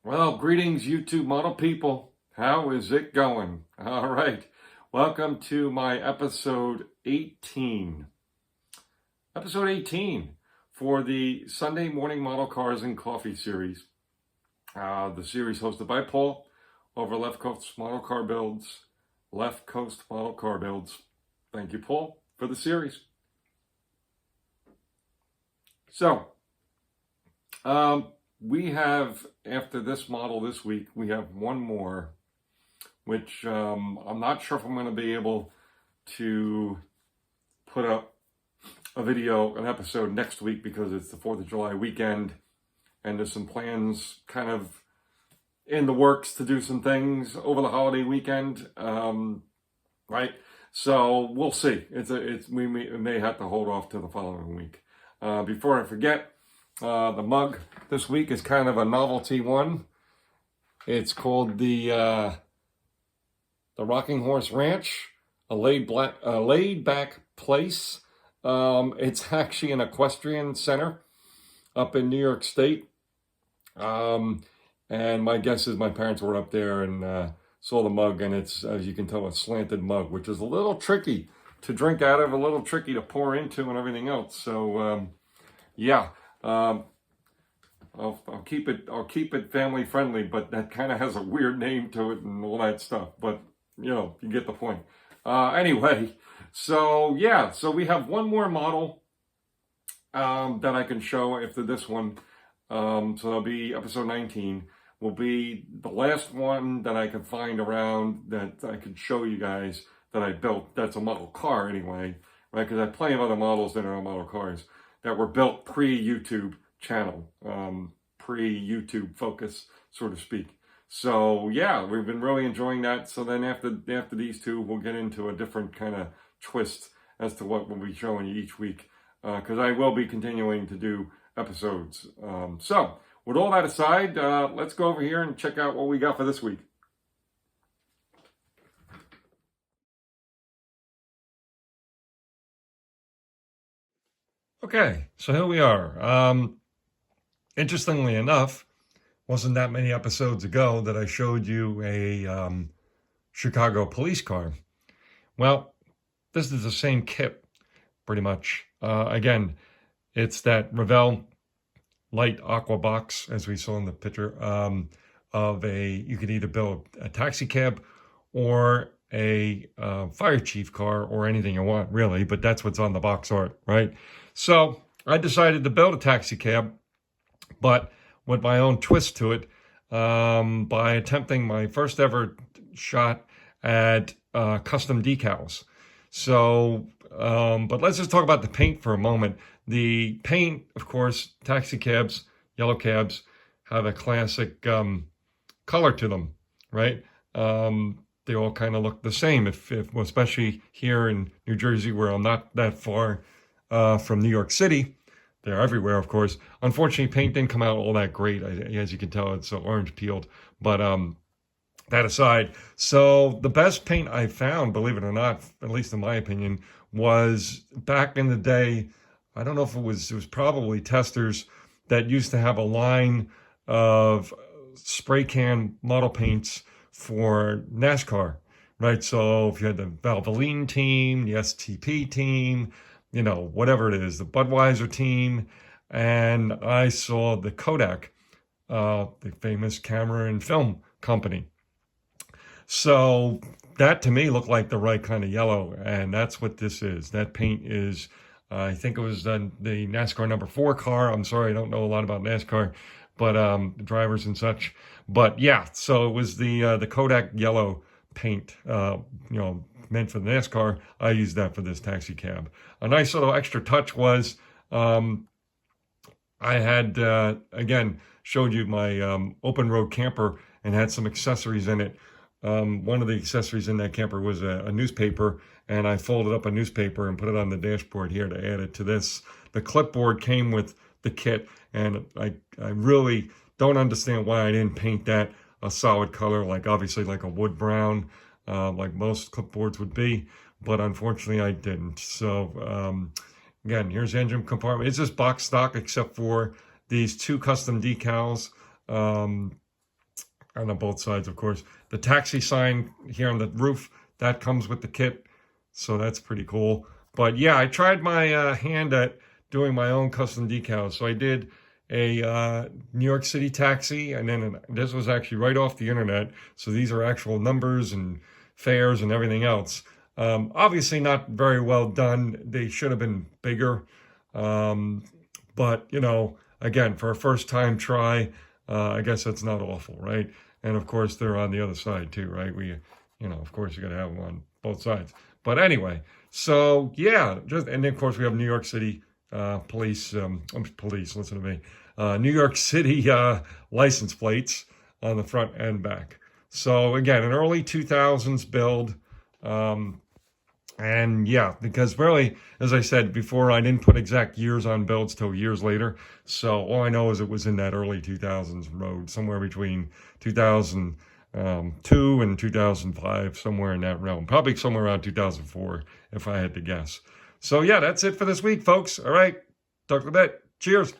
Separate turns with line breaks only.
Well, greetings, YouTube model people. How is it going? All right. Welcome to my episode 18. Episode 18 for the Sunday Morning Model Cars and Coffee series. The series hosted by Paul over Left Coast Model Car Builds. Left Coast Model Car Builds. Thank you, Paul, for the series. So, we have, after this model this week, we have one more, which I'm not sure if I'm going to be able to put up a video, an episode next week because it's the 4th of July weekend and there's some plans kind of in the works to do some things over the holiday weekend, right? So we'll see. We may have to hold off to the following week. Before I forget, the mug this week is kind of a novelty one. It's called the Rocking Horse Ranch, a laid back place. It's actually an equestrian center up in New York State. And my guess is my parents were up there and saw the mug, and it's, as you can tell, a slanted mug, which is a little tricky to drink out of, a little tricky to pour into, and everything else. So yeah, I'll keep it family friendly, but that kind of has a weird name to it and all that stuff. But you get the point. Anyway, so yeah, so we have one more model that I can show after this one. So that'll be episode 19. Will be the last one that I can find around that I could show you guys that I built. That's a model car anyway, right? Because I have plenty of other models that are model cars that were built pre-YouTube channel, pre-YouTube focus, so to speak. So yeah, we've been really enjoying that. So then after these two, we'll get into a different kind of twist as to what we'll be showing you each week, because I will be continuing to do episodes. So with all that aside, let's go over here and check out what we got for this week. Okay, so here we are. Interestingly enough, wasn't that many episodes ago that I showed you a Chicago police car. Well, this is the same kit, pretty much. Again, it's that Revell light aqua box, as we saw in the picture, you could either build a taxi cab or a fire chief car or anything you want, really, but that's what's on the box art, right? So I decided to build a taxi cab, but with my own twist to it, by attempting my first ever shot at custom decals. So, but let's just talk about the paint for a moment. The paint, of course, taxi cabs, yellow cabs, have a classic color to them, right? They all kind of look the same, especially here in New Jersey, where I'm not that far from New York City. They're everywhere, of course. Unfortunately, paint didn't come out all that great. As you can tell, it's orange peeled. But that aside, so the best paint I found, believe it or not, at least in my opinion, was back in the day. I don't know if it was probably Testors that used to have a line of spray can model paints for NASCAR, right? So if you had the Valvoline team, the STP team, whatever it is, the Budweiser team, and I saw the Kodak, the famous camera and film company. So that to me looked like the right kind of yellow, and that's what this is. That paint is, I think it was the NASCAR number 4 car. I'm sorry, I don't know a lot about NASCAR, but drivers and such. But yeah, so it was the Kodak yellow paint, meant for the NASCAR. I used that for this taxi cab. A nice little extra touch was I had, again, showed you my open road camper and had some accessories in it. One of the accessories in that camper was a newspaper, and I folded up a newspaper and put it on the dashboard here to add it to this. The clipboard came with the kit, and I really don't understand why I didn't paint that a solid color, obviously like a wood brown, like most clipboards would be, but unfortunately I didn't. So again, here's engine compartment. It's just box stock except for these 2 custom decals. on both sides, of course. The taxi sign here on the roof, that comes with the kit, so that's pretty cool. But yeah, I tried my hand at doing my own custom decals. So I did a New York City taxi, and then this was actually right off the internet. So these are actual numbers and fares and everything else. Obviously not very well done. They should have been bigger. But, you know, again, for a first time try, I guess that's not awful, right? And of course, they're on the other side too, right? Of course, you got to have them on both sides. But anyway, so yeah, and then of course we have New York City police, listen to me, New York City license plates on the front and back. So again, an early 2000s build. And yeah, because really, as I said before, I didn't put exact years on builds till years later. So all I know is it was in that early 2000s road, somewhere between 2002 and 2005, somewhere in that realm. Probably somewhere around 2004, if I had to guess. So yeah, that's it for this week, folks. All right, talk to you in a bit. Cheers.